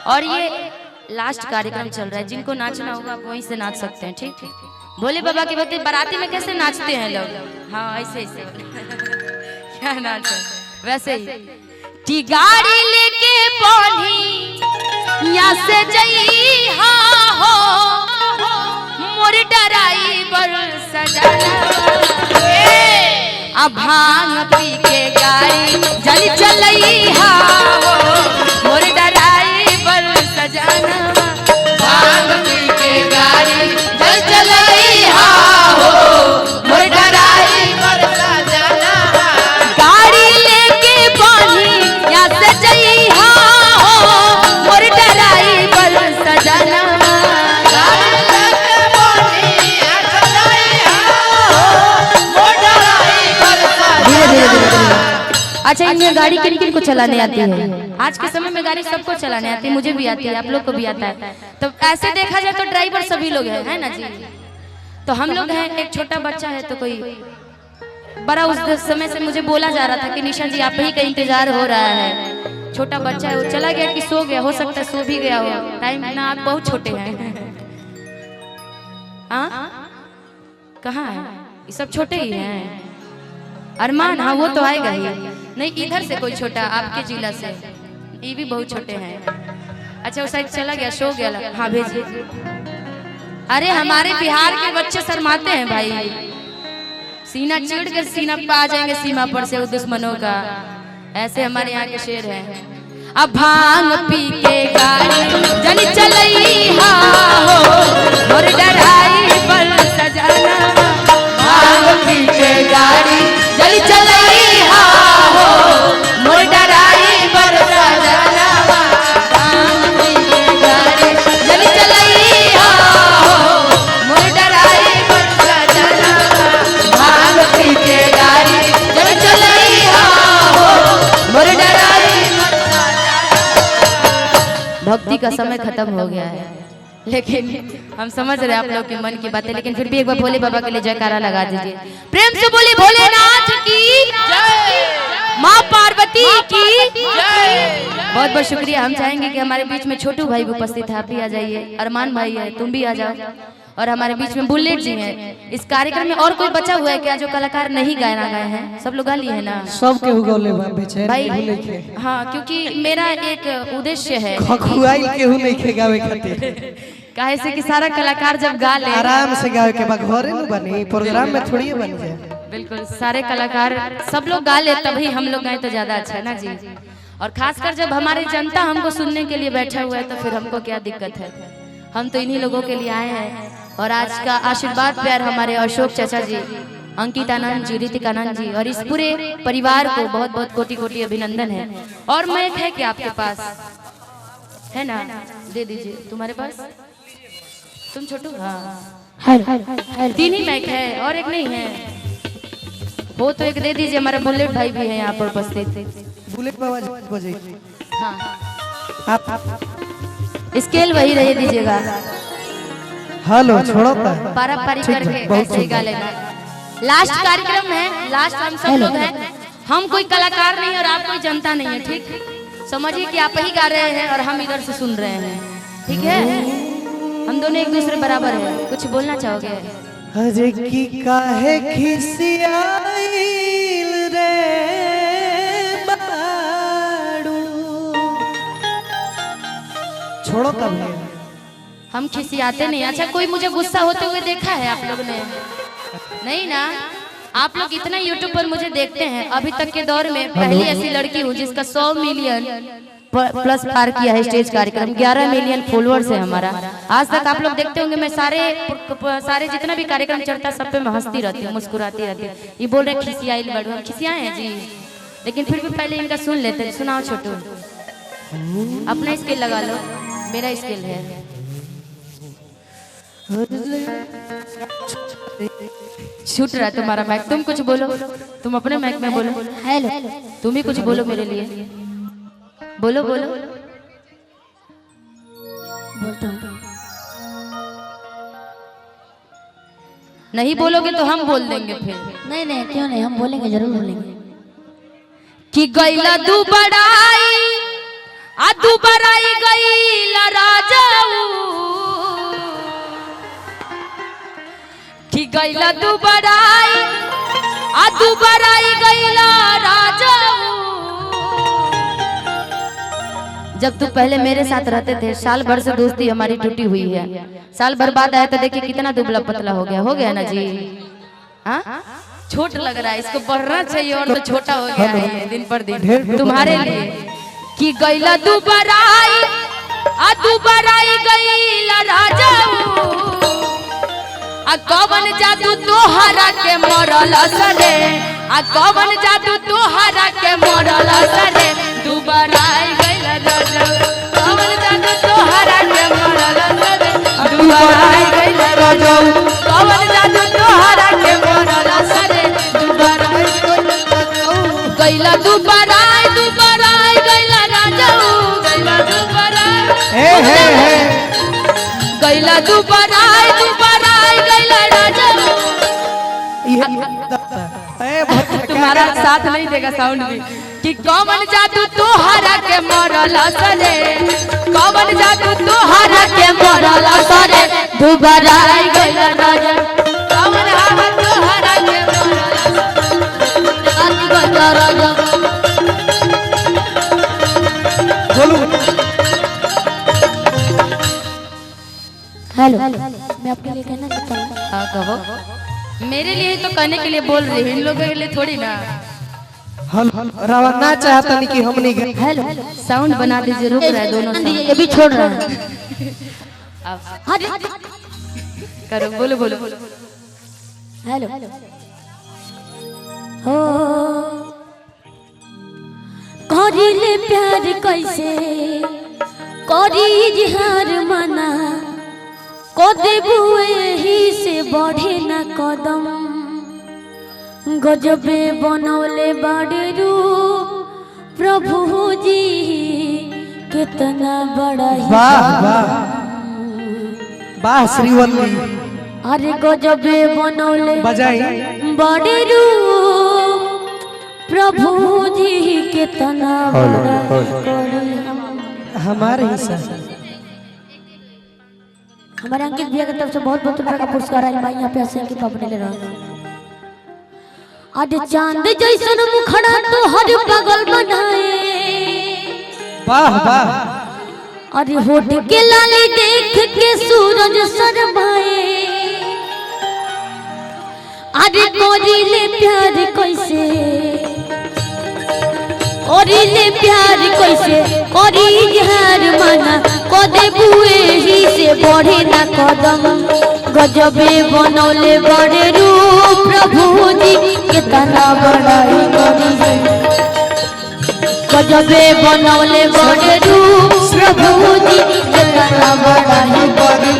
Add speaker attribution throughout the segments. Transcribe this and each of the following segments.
Speaker 1: और ये लास्ट कार्यक्रम चल रहा है, जिनको नाचना होगा आप वहीं से नाच सकते हैं। ठीक है, भोले बाबा के भक्ति बाराती में कैसे नाचते हैं लोग, हाँ ऐसे ऐसे क्या नाच है वैसे ही। टी गाड़ी लेके पौनी यहाँ से जई हाँ हो मोर डराइवर सजना अब भांग पी के गाड़ी जल चलई हाँ हो मोर डराइवर सजना भांग पी के गाड़ी जल चलई हाँ हो मोर डराइवर सजना गाड़ी लेके पानी यहाँ से जई हाँ हो मोर डराइवर सजना अच्छा, इनमें गाड़ी किन किन को चलाने आती है? आज के समय में गाड़ी सबको चलाने आती है, मुझे भी आती है, आप लोग को भी आता है। तो ऐसे देखा जाए तो ड्राइवर सभी लोग हैं, है ना जी। तो हम लोग हैं, एक छोटा बच्चा है तो कोई बड़ा, उस समय से मुझे बोला जा रहा था कि निशा जी आप ही का इंतजार हो रहा है। छोटा बच्चा है, वो चला गया कि सो गया, हो सकता है सो भी गया हो, टाइम ना, आप बहुत छोटे हैं। कहाँ है ये सब छोटे ही हैं। अरमान, हाँ वो तो आएगा ही नहीं, इधर से कोई छोटा आपके जिला से, ये भी बहुत छोटे हैं। अच्छा, उस साइड चला गया, सो गया, हाँ भेजिए। अरे हमारे बिहार के बच्चे शर्माते हैं भाई, सीना चिढ़ कर सीना पे आ जाएंगे सीमा पर से वो दुश्मनों का, ऐसे हमारे यहाँ के शेर हैं। अब भांग पी के गाड़ी जल चलई हाँ हो मोर डराइवर सजना भांग पी के गाड़ी जल चलई हाँ हो मोर डराइवर सजना भांग पी के गाड़ी जल चलई हाँ हो मोर डराइवर सजना भांग पी के गाड़ी जल चलई हाँ हो मोर डराइवर सजना। भक्ति का समय खत्म हो गया है, लेकिन हम समझ रहे हैं आप लोग के मन की बातें, लेकिन फिर भी एक बार भोले बाबा के लिए जयकारा लगा दीजिए, प्रेम से बोलिए भोलेनाथ की जय, माँ पार्वती की जय। बहुत बहुत शुक्रिया। हम चाहेंगे कि हमारे बीच में छोटू भाई भी उपस्थित है, आप भी आ जाइए, अरमान भाई है, तुम भी आ जाओ, और हमारे बीच में बुलेट जी हैं। इस कार्यक्रम में और कोई बचा हुआ है क्या जो कलाकार नहीं गाना गाए हैं? सब लोग गा लिए है ना?
Speaker 2: सब के हुगौले
Speaker 1: भाई, हाँ, क्योंकि मेरा एक उद्देश्य है
Speaker 2: खखुआई केहू नहीं के गावे खातिर,
Speaker 1: काहे से कि सारा कलाकार जब गा ले
Speaker 2: आराम से गावे के बाद घरे न बनी, प्रोग्राम में थोड़ी बन जाए।
Speaker 1: बिल्कुल, सारे कलाकार सब लोग गा ले तभी हम लोग गाए तो ज्यादा अच्छा है ना जी। और खासकर जब हमारी जनता हमको सुनने के लिए बैठा हुआ है तो फिर हमको क्या दिक्कत है, हम तो इन्हीं लोगों के लिए आए हैं। और आज का आशीर्वाद प्यार हमारे अशोक चाचा जी, अंकित आनंद जी, ऋतिक आनंद जी और इस पूरे परिवार को बहुत बहुत कोटि कोटि अभिनंदन है। और माइक है क्या आपके पास? है ना, दे दीजिए। तुम्हारे पास? तुम छोटू? हाँ, तीन ही माइक है और एक नहीं है, वो तो एक दे दीजिए। हमारे बुलेट भाई भी है यहाँ पर उपस्थित।
Speaker 2: बुलेट बाबा बजे,
Speaker 1: हाँ,
Speaker 2: आप
Speaker 1: स्केल वही रहे दीजिएगा,
Speaker 2: हेलो छोड़ो
Speaker 1: पारंपरिक करके ऐसे ही गा लेना। लास्ट कार्यक्रम है, लास्ट हम सब लोग हैं, हम कोई कलाकार नहीं और आप कोई जनता नहीं है, ठीक? समझिए कि आप ही गा रहे हैं और हम इधर से सुन रहे हैं, ठीक है? हम दोनों एक दूसरे बराबर है। कुछ बोलना चाहोगे?
Speaker 2: अरे की काहे खिसियाइल रे बाड़ू, छोड़ो तब
Speaker 1: हम खिसियाते नहीं। अच्छा, कोई मुझे गुस्सा होते हुए देखा है आप लोग ने? नहीं ना। आप लोग इतना यूट्यूब पर मुझे देखते हैं, अभी तक के दौर में पहली ऐसी लड़की हूँ जिसका 100 मिलियन प्लस पार किया है स्टेज कार्यक्रम। 11 मिलियन फॉलोअर्स है हमारा। आज तक आप लोग देखते होंगे मैं सारे जितना भी कार्यक्रम चलता है सब पे मैं हंसती रहती हूँ, मुस्कुराती रहती हूँ। ये बोल रहे खिसियाइल बड़ू, हम खिसियाए हैं जी, लेकिन फिर भी पहले इनका सुन लेते हैं। सुनाओ छोटू, अपना स्केल लगा लो, मेरा स्केल है। छूट रहा है तुम्हारा माइक, तुम कुछ बोलो, तुम अपने माइक में बोलो। हेलो, तुम ही कुछ बोलो मेरे लिए, बोलो बोलो। बोलता हूँ, नहीं बोलोगे तो हम बोल देंगे फिर।
Speaker 3: नहीं नहीं, क्यों नहीं, हम बोलेंगे, जरूर बोलेंगे।
Speaker 1: कि गैला दू बड़ाई आ दू दोबारा आई गई राजाऊ कि गईला दोबारा आई गईला राजाऊ। जब तू पहले मेरे साथ रहते थे, साल भर से दोस्ती हमारी टूटी हुई है, साल भर बाद आया तो देखिए कितना दुबला पतला हो गया ना जी। हाँ छोट लग रहा है, इसको बढ़ना चाहिए और तो छोटा हो गया है दिन पर दिन तुम्हारे लिए। कि गईला दोबारा आई गईला राजाऊ आ कवन जादू तोहरा के मरल सरे आ कवन जादू तोहरा के मरल सरे दोबारा आई गईला राजाऊ कवन जादू तोहरा के मरल सरे दोबारा आई गईला राजाऊ कवन जादू तोहरा के मरल सरे दोबारा गईला दोबारा आई गईला राजाऊ गईला दोबारा गईला दोबारा आई गईला राजाऊ। तुम्हारा साथ नहीं देगा साउंड भी। कि कौन जादू तोहरा के मरल सरे कौन जादू तोहरा के मरल सरे दोबारा आई गईला राजाऊ कौन हाथ तोहरा के मरल राजाऊ।
Speaker 3: हेलो मैं आपके लिए कहना चाहता हूँ।
Speaker 1: हाँ कहो। मेरे लिए तो कहने के लिए बोल रही हूँ, इन लोगों के लिए थोड़ी ना।
Speaker 2: ना चाहता नहीं कि हम नहीं गए।
Speaker 1: हेलो साउंड बना दीजिए, रुक रहा है दोनों साउंड।
Speaker 3: ये भी छोड़ रहा है।
Speaker 1: करो बोलो
Speaker 3: हेलो हो करिले प्यार कैसे करी इजहार मना को देबू एही से बढ़े न कदम गजबे बनौले बड़े रूप प्रभु जी कितना बड़ा ही
Speaker 2: वाह वाह वाह श्रीवल्ली।
Speaker 3: अरे गजबे बनौले
Speaker 2: बजाई
Speaker 3: बड़े रूप प्रभु जी कितना बड़ा
Speaker 2: हमारे हिस्सा
Speaker 3: हमारे अंकित भैया की तरफ से बहुत बहुत रुपए का पुरस्कार है भाई। यहाँ पे हंसे की पापने ले रहा आज चांद जैसन मुखड़ा तो हर पागल बनाए।
Speaker 2: वाह वाह
Speaker 3: अरे होठ के लाली देख के सूरज शर्माए। अरे कोरिले प्यार कैसे करी इजहार मना को देबू एही से बढ़े ना कदम गजबे बनौले बड़े रूप प्रभु जी कितना बड़ाई करी गजबे बनौले बड़े रूप प्रभु जी कितना बड़ाई करी।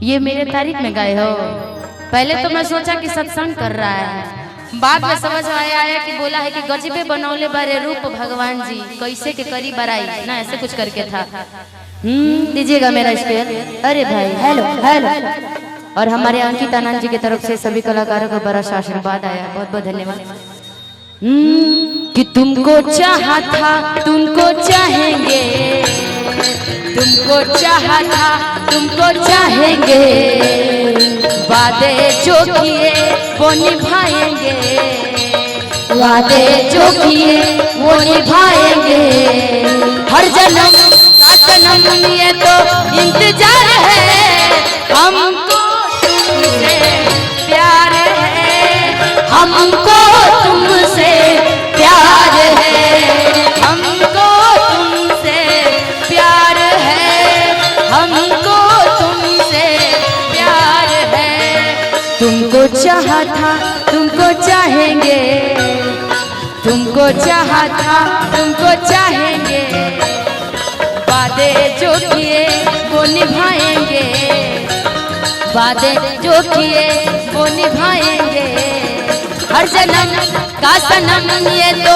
Speaker 1: ये मेरे तारीफ में गए हो। पहले तो मैं सोचा कि सत्संग कर रहा है, बाद में समझ आया कि बोला है कि गजबे बनौले बारे रूप भगवान जी कैसे के करी बड़ाई ना, ऐसे कुछ करके था। दीजिएगा मेरा स्पेयर। अरे भाई हेलो और हमारे अंकित आनंद जी की तरफ से सभी कलाकारों को बड़ा आशीर्वाद आया, बहुत बहुत धन्यवाद। कि तुमको चाहा था तुमको चाहेंगे तुमको चाहा था तुमको चाहेंगे वादे जो किए वो निभाएंगे वादे जो किए वो निभाएंगे हर जन्म का जन्म ये तो इंतजार है हमको तुमसे प्यार है हमको तुमसे प्यार है हमको तुमसे प्यार है हमको तुमसे प्यार है। तुमको चाहा था तुमको चाहेंगे तुमको चाहा था तुमको चाहेंगे वादे जो किए वो निभाएंगे वादे जो किए वो निभाएंगे हर जन्म का सनम ये तो